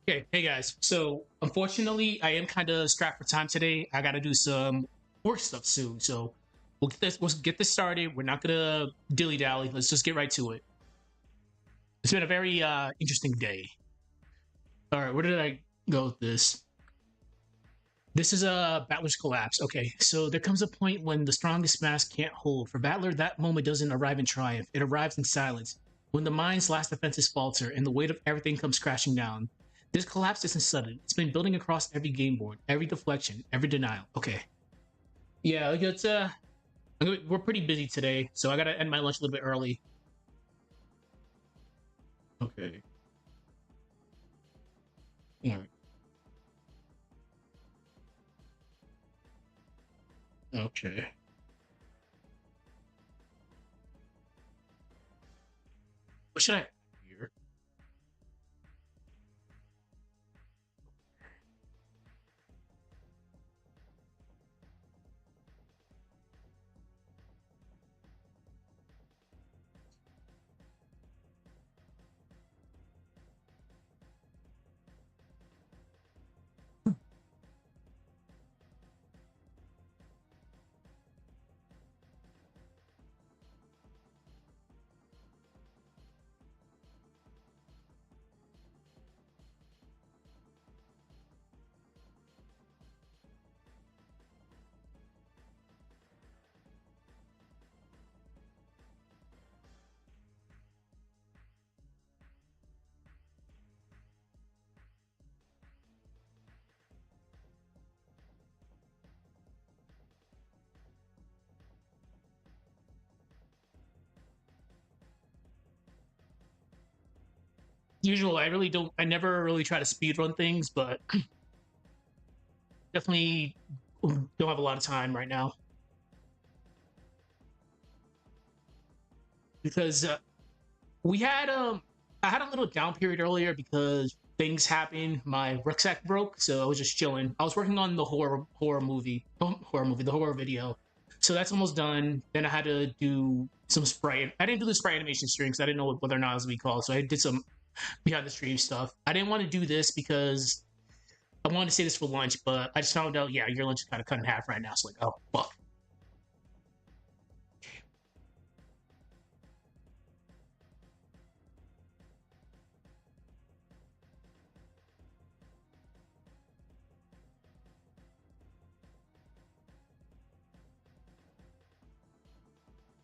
Okay, hey guys. So unfortunately, I am kind of strapped for time today. I got to do some work stuff soon. So we'll get this started. We're not gonna dilly dally. Let's just get right to it. It's been a very interesting day. All right, where did I go with this? This is a battler's collapse. Okay, so there comes a point when the strongest mask can't hold. For battler, that moment doesn't arrive in triumph. It arrives in silence. When the mind's last defenses falter and the weight of everything comes crashing down. This collapse isn't sudden. It's been building across every game board, every deflection, every denial. Okay. Yeah, like it's we're pretty busy today, so I gotta end my lunch a little bit early. Okay. Yeah. Okay. What should I here? Usual, I never really try to speed run things, but definitely don't have a lot of time right now because we had I had a little down period earlier because things happened. My rucksack broke, so I was just chilling. I was working on the the horror video. So that's almost done. Then I had to do some sprite. I didn't do the sprite animation stream because I didn't know whether or not it was gonna be called. So I did some behind the stream stuff. I didn't want to do this because I wanted to say this for lunch, but I just found out, yeah, your lunch is kind of cut in half right now. So like, oh fuck.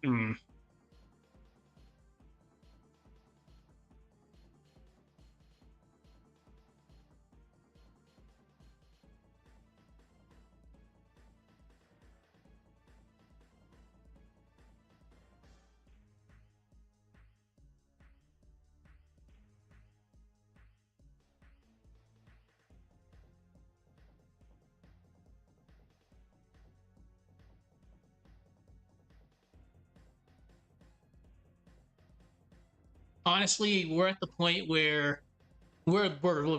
Hmm. Honestly, we're at the point where we're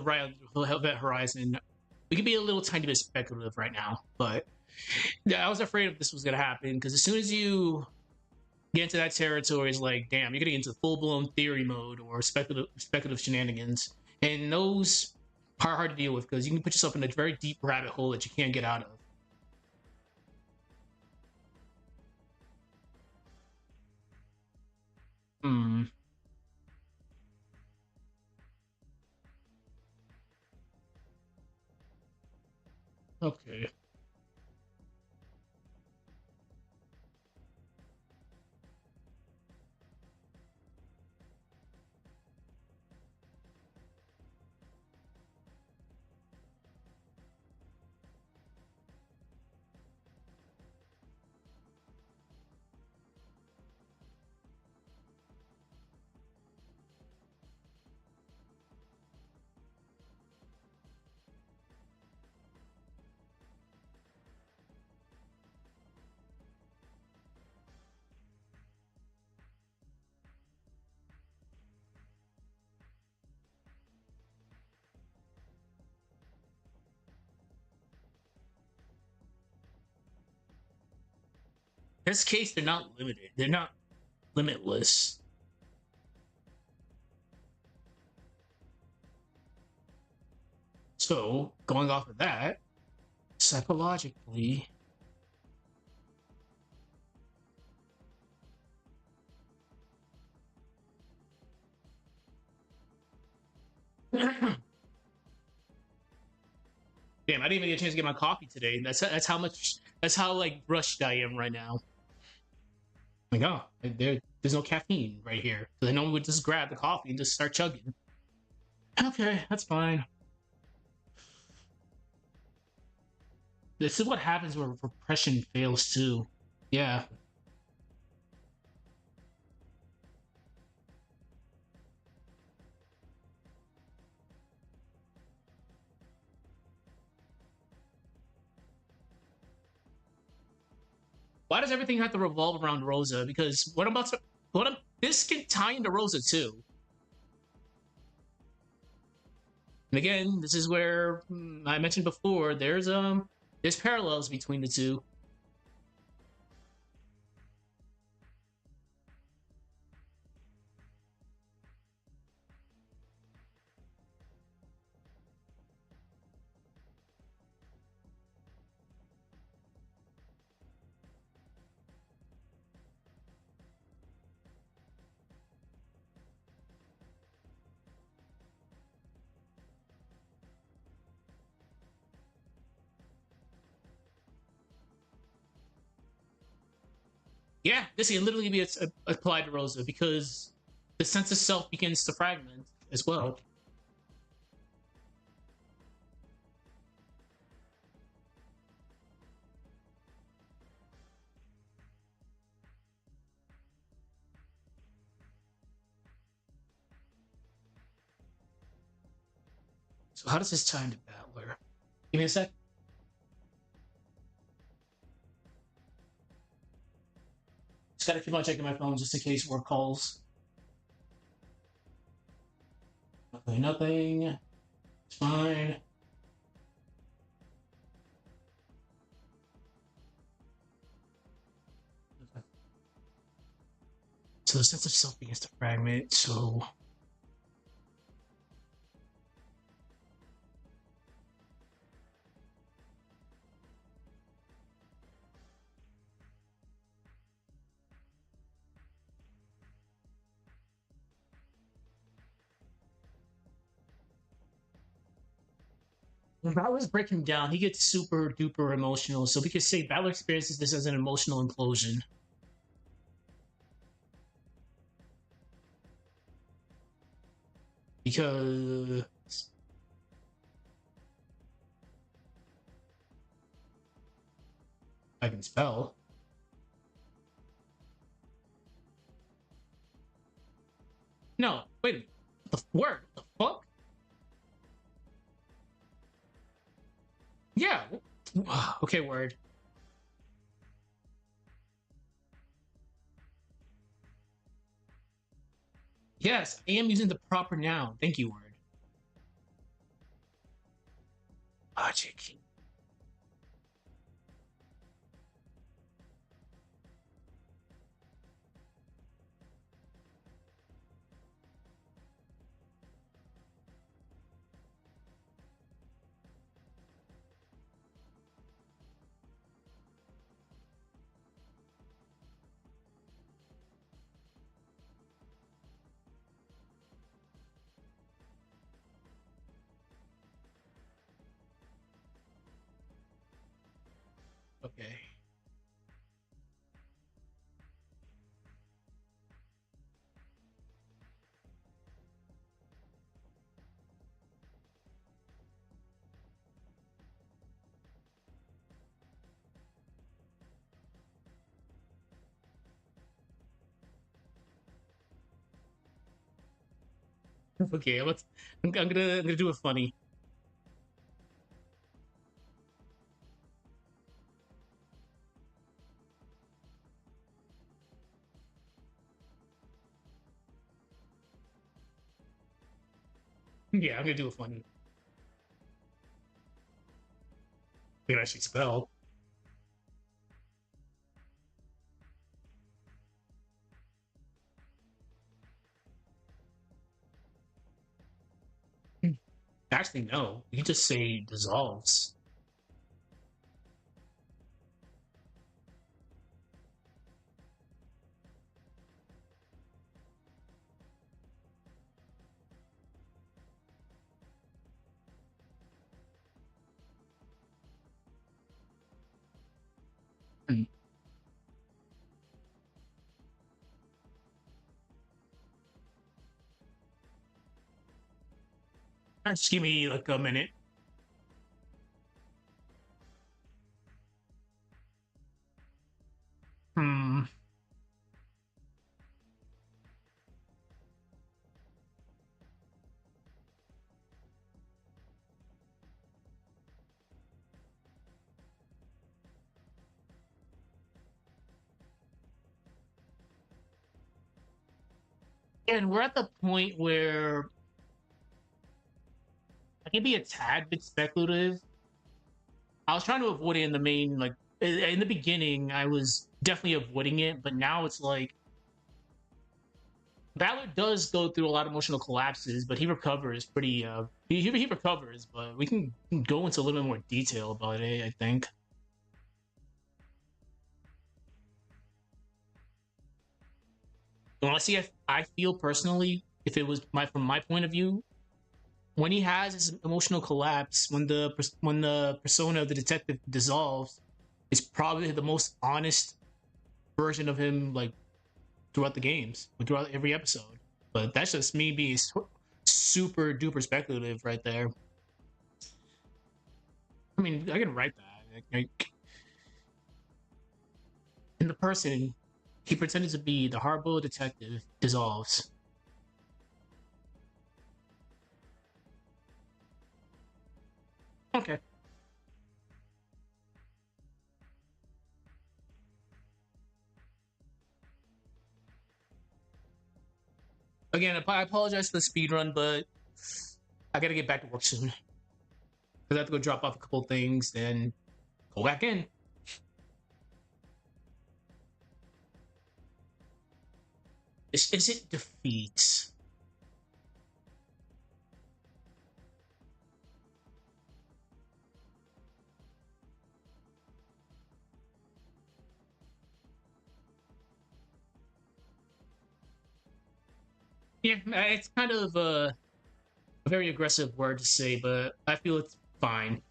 right on the event horizon. We could be a little tiny bit speculative right now, but yeah, I was afraid if this was gonna happen because as soon as you get into that territory, it's like, damn, you're gonna get into full blown theory mode or speculative shenanigans, and those are hard to deal with because you can put yourself in a very deep rabbit hole that you can't get out of. Hmm. Okay. In this case, they're not limited. They're not limitless. So, going off of that, psychologically, damn, I didn't even get a chance to get my coffee today. That's how much. That's how like rushed I am right now. Like, oh, there's no caffeine right here. So then I would just grab the coffee and just start chugging. Okay, that's fine. This is what happens when repression fails too. Yeah. Why does everything have to revolve around Rosa? Because this can tie into Rosa too. And again, this is where I mentioned before. There's parallels between the two. Yeah, this can literally be applied to Rosa because the sense of self begins to fragment as well. So how does this tie into Battler? Give me a sec. Just gotta keep on checking my phone just in case work calls. Nothing, nothing. It's fine. So the sense of self begins to fragment. So when Balor's breaking down, he gets super duper emotional. So we could say Balor experiences this as an emotional implosion. Because I can spell. No, wait a minute. What the word? What the fuck? Yeah. Okay, word. Yes, I am using the proper noun. Thank you, word. Logic. Okay. Okay, I'm gonna do it funny. Yeah, I'm gonna do it funny. I can actually spell. Actually, no. You just say dissolves. Hmm. Just give me like a minute. Hmm. And we're at the point where I can be a tad bit speculative. I was trying to avoid it in the main, like in the beginning, I was definitely avoiding it, but now it's like Valor does go through a lot of emotional collapses, but he recovers pretty. He recovers, but we can go into a little bit more detail about it. I think. Honestly, I feel personally, if it was my from my point of view, when he has his emotional collapse, when the persona of the detective dissolves, it's probably the most honest version of him, like throughout the games, throughout every episode. But that's just me being super duper speculative right there. I mean, I can write that. And the person he pretended to be, the hardboiled detective, dissolves. Okay. Again, I apologize for the speed run, but I gotta get back to work soon. Because I have to go drop off a couple things, then go back in. Is it defeat? Yeah, it's kind of a very aggressive word to say, but I feel it's fine.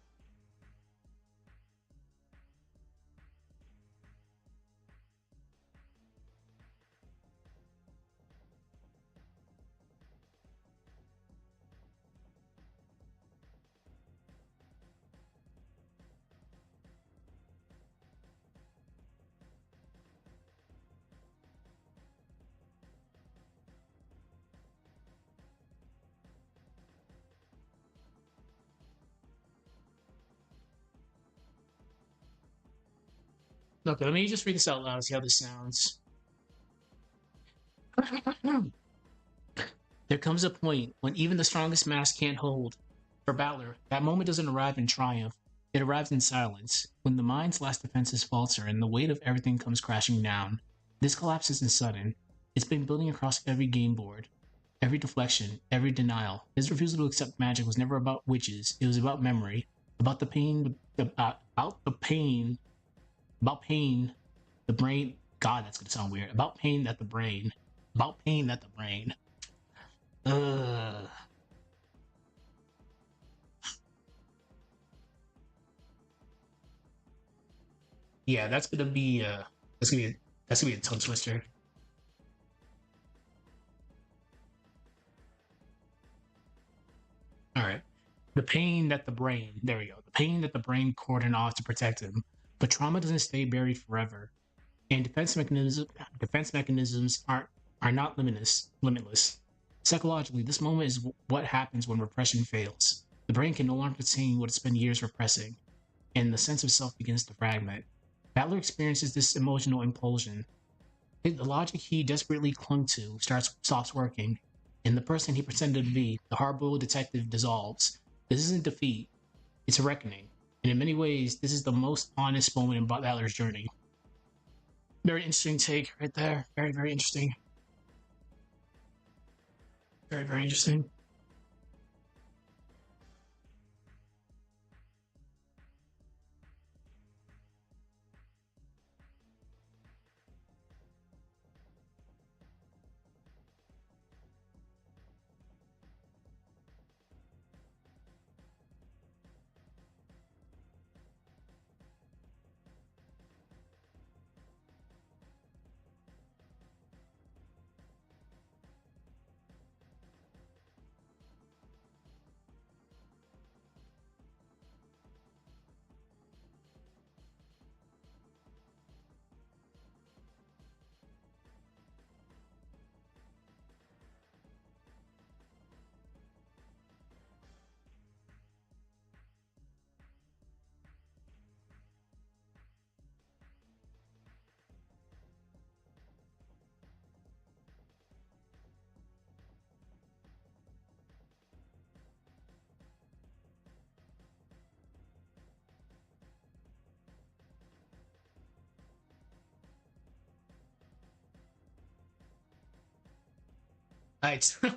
Okay, let me just read this out loud and see how this sounds. There comes a point when even the strongest mask can't hold. For Balor, that moment doesn't arrive in triumph. It arrives in silence, when the mind's last defenses falter and the weight of everything comes crashing down. This collapse isn't sudden. It's been building across every game board. Every deflection, every denial. His refusal to accept magic was never about witches. It was about memory, about the pain, about the pain, about pain. The brain. God, that's gonna sound weird. About pain that the brain. About pain that the brain. Ugh. Yeah, that's gonna be that's gonna be a tongue twister. All right. The pain that the brain. There we go. The pain that the brain cordoned off to protect him. But trauma doesn't stay buried forever, and defense mechanisms are not limitless. Psychologically, this moment is what happens when repression fails. The brain can no longer contain what it's been years repressing, and the sense of self begins to fragment. Butler experiences this emotional impulsion. The logic he desperately clung to stops working, and the person he pretended to be, the hard-boiled detective, dissolves. This isn't defeat; it's a reckoning, and in many ways, this is the most honest moment in Butler's journey. Very interesting take right there. Very, very interesting. Very, very interesting.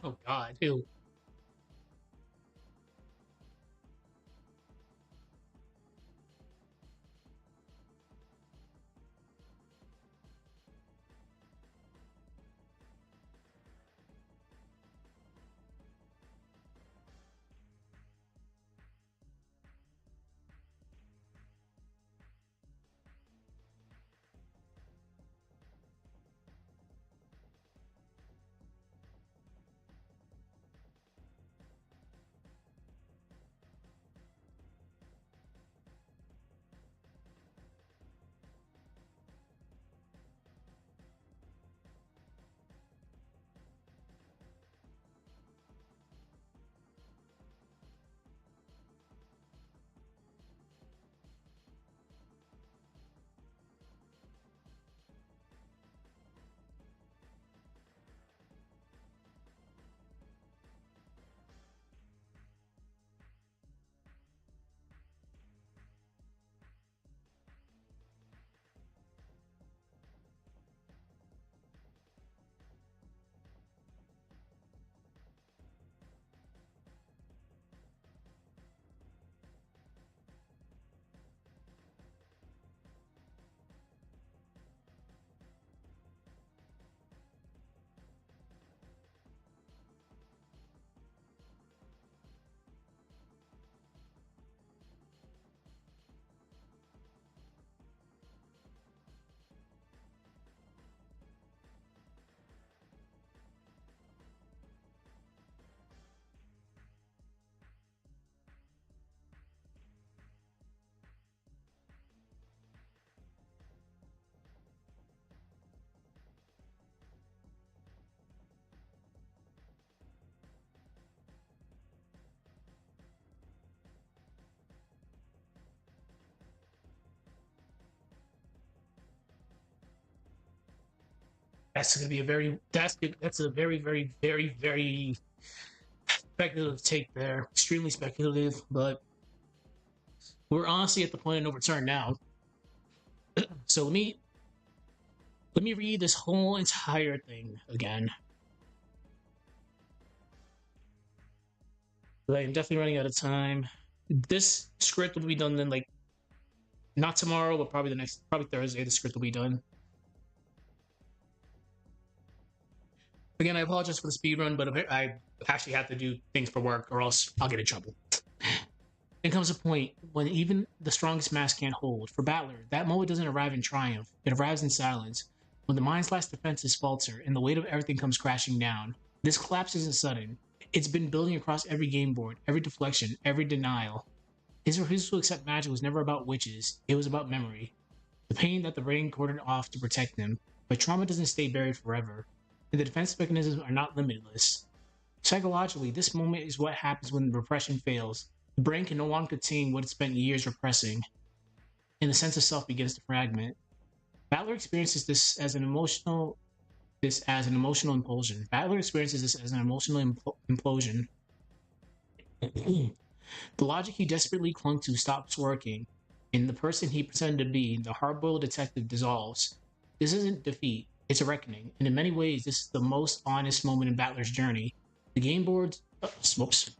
Oh God, ew. That's gonna be a very that's a very very speculative take there. Extremely speculative, but we're honestly at the point of no return now. So let me read this whole entire thing again. I'm definitely running out of time. This script will be done then, like not tomorrow, but probably the next, probably Thursday. The script will be done. Again, I apologize for the speed run, but I actually have to do things for work, or else I'll get in trouble. There comes a point when even the strongest mask can't hold. For Battler, that moment doesn't arrive in triumph; it arrives in silence. When the mind's last defenses falter and the weight of everything comes crashing down. This collapse isn't sudden. It's been building across every game board, every deflection, every denial. His refusal to accept magic was never about witches, it was about memory. The pain that the brain cordoned off to protect him. But trauma doesn't stay buried forever, and the defense mechanisms are not limitless. Psychologically, this moment is what happens when repression fails. The brain can no longer contain what it spent years repressing, and the sense of self begins to fragment. Battler experiences this as an emotional implosion. Battler experiences this as an emotional implosion. The logic he desperately clung to stops working, and the person he pretended to be, the hard-boiled detective, dissolves. This isn't defeat, it's a reckoning, and in many ways, this is the most honest moment in Battler's journey. The game boards. Whoops.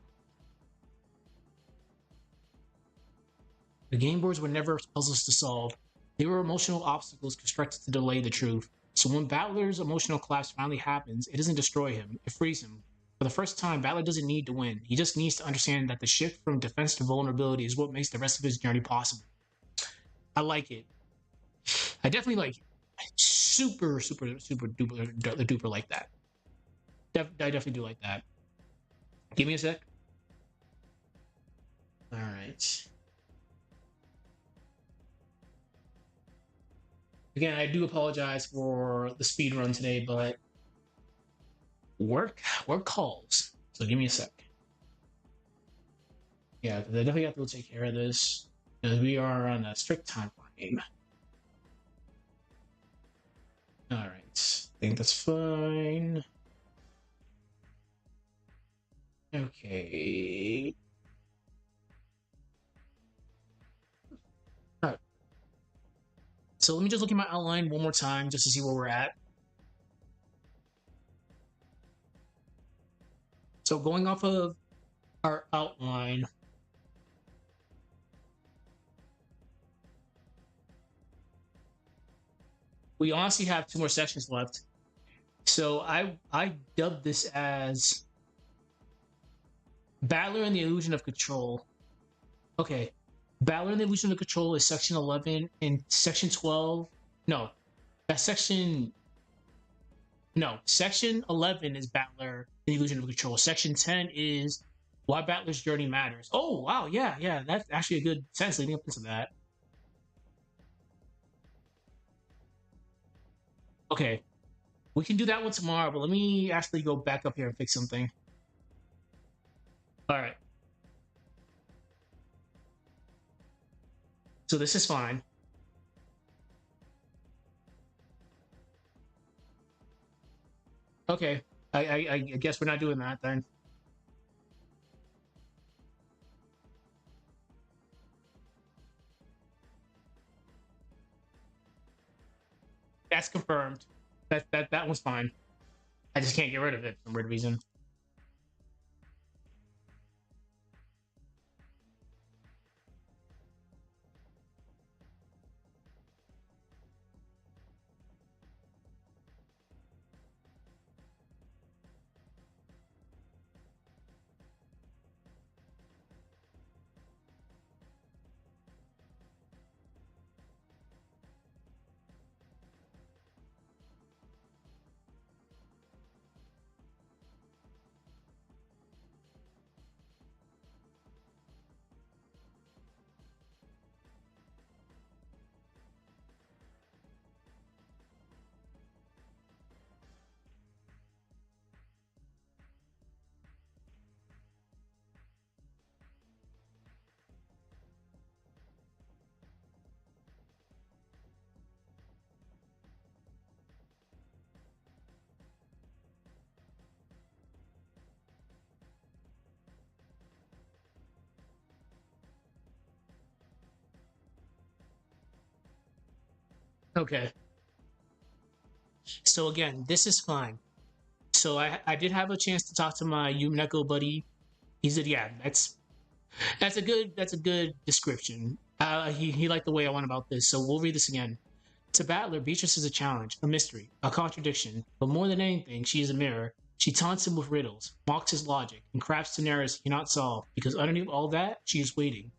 The game boards were never puzzles to solve. They were emotional obstacles constructed to delay the truth. So when Battler's emotional collapse finally happens, it doesn't destroy him, it frees him. For the first time, Battler doesn't need to win. He just needs to understand that the shift from defense to vulnerability is what makes the rest of his journey possible. I like it. I definitely like it. Super duper like that. I definitely do like that. Give me a sec. All right. Again, I do apologize for the speed run today, but work calls. So give me a sec. Yeah, because I definitely have to take care of this because we are on a strict time frame. All right, I think that's fine. Okay. All right. So let me just look at my outline one more time just to see where we're at. So going off of our outline, we honestly have 2 more sections left. So I dubbed this as Battler and the Illusion of Control. Okay. Battler and the Illusion of Control is section 11, and section 12. No, that's section. No, section 11 is Battler, the Illusion of Control. Section 10 is Why Battler's Journey Matters. Oh, wow. Yeah, yeah. That's actually a good sense leading up into that. Okay. We can do that one tomorrow, but let me actually go back up here and fix something. All right. So this is fine. Okay. I guess we're not doing that then. That's confirmed. That one's fine. I just can't get rid of it for some weird reason. Okay. So again, this is fine. So I did have a chance to talk to my Umineko buddy. He said, yeah, that's a good description. He liked the way I went about this. So we'll read this again. To Battler, Beatrice is a challenge, a mystery, a contradiction, but more than anything, she is a mirror. She taunts him with riddles, mocks his logic, and crafts scenarios he cannot solve, because underneath all that, she is waiting.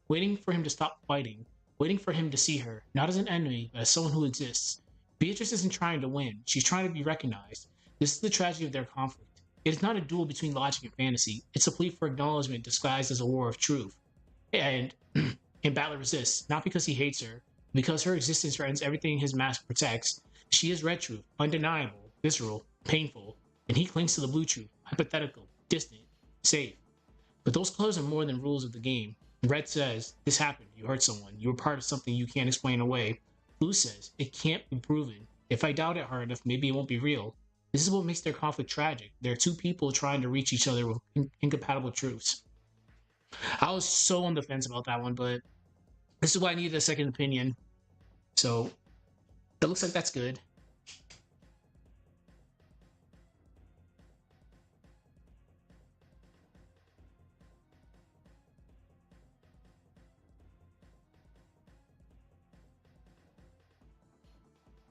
Waiting for him to stop fighting. Waiting for him to see her, not as an enemy, but as someone who exists. Beatrice isn't trying to win, she's trying to be recognized. This is the tragedy of their conflict. It is not a duel between logic and fantasy, it's a plea for acknowledgement disguised as a war of truth. And and Battler resists, not because he hates her, because her existence threatens everything his mask protects. She is red truth, undeniable, visceral, painful, and he clings to the blue truth, hypothetical, distant, safe. But those colors are more than rules of the game. Red says, this happened, you hurt someone, you were part of something you can't explain away. Blue says, it can't be proven. If I doubt it hard enough, maybe it won't be real. This is what makes their conflict tragic. There are two people trying to reach each other with incompatible truths. I was so on the fence about that one, but this is why I needed a second opinion. So that looks like that's good.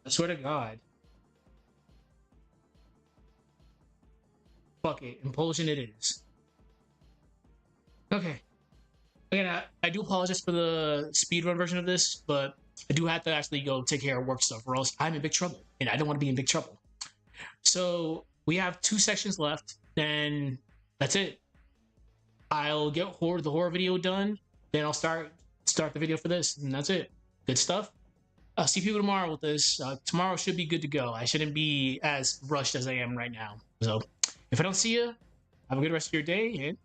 I swear to God. Fuck it. Impulsion it is. Okay. Again, I do apologize for the speedrun version of this, but I do have to actually go take care of work stuff, or else I'm in big trouble, and I don't want to be in big trouble. So we have 2 sections left, then that's it. I'll get the horror video done, then I'll start the video for this, and that's it. Good stuff. I'll see people tomorrow with this. Tomorrow should be good to go. I shouldn't be as rushed as I am right now. So if I don't see you, have a good rest of your day, and